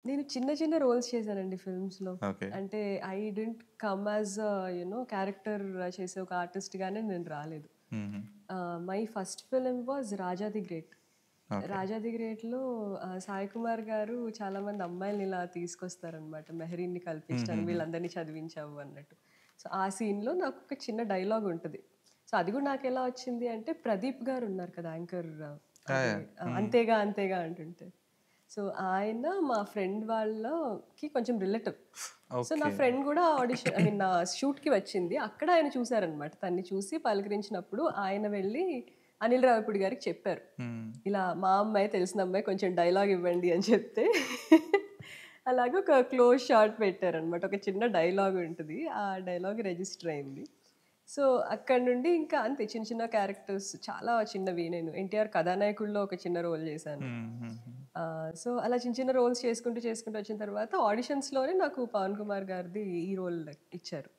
నేను చిన్న చిన్న రోల్స్ చేశానండి ఫిల్మ్స్‌లో. ఓకే. అంటే I didn't come as character చేసే ఒక ఆర్టిస్ట్‌గానే నేను రాలేదు. హుహు. My first film was 'Raja the great.' Okay. 'Raja the గ్రేట్‌లో' సాయి కుమార్ గారు చాలామంది అమ్మాయిల్ని ఇలా తీసుకొస్తారనమాట. మెహరీన్‌ని కల్పించడానికి హుహుహు. వీళ్ళందరినీ చదివించావు అన్నట్టు. సో, ఆ సీన్‌లో నాకొక చిన్న డైలాగ్ ఉంటది. సో, అది కూడా నాకెలా వచ్చింది అంటే ప్రదీప్ గారు ఉన్నారు కదా! Anchor yeah! అదే యాహ్! హ్మ్. అంతేగా అంతేగా అంటుంటే. సో, ఆయన మా ఫ్రెండ్ వాళ్ళకి కొంచెం రిలేటివ్. సో, నా ఓకే. ఫ్రెండ్ గూడా ఆడిషన్ ఐ మీన్ నా షూట్‌కి వచ్చింది. అక్కడ ఆయన చూసారనమాట. తనని చూసి పలకరించినప్పుడు ఆయన వెళ్ళి అనిల్ రావిపూడి గారికి చెప్పారు. హ్మ్. ఇలా మా అమ్మాయి తెలిసిన అమ్మాయి కొంచెం డైలాగ్ ఇవ్వండి అని చెప్తే అలాగే ఒక క్లోజ్ షాట్ పెట్టారనమాట. ఒక చిన్న డైలాగ్ ఉంటది. ఆ డైలాగ్ రిజిస్టర్ అయింది. సో, అక్కడి నుండి ఇంకా అంతే చిన్న చిన్న క్యారెక్టర్స్ చాలా చిన్నవి. నేను 'ఎన్టీఆర్' కథానాయకుడిలో ఒక చిన్న రోల్ చేశాను. హ్మ్. హుహు. సో, అలా చిన్న చిన్న రోల్స్ చేసుకుంటూ, చేసుకుంటూ వచ్చిన తర్వాత ఆడిషన్స్‌లోనే నాకు పవన్ కుమార్ గారిది ఈ రోల్ ఇచ్చారు.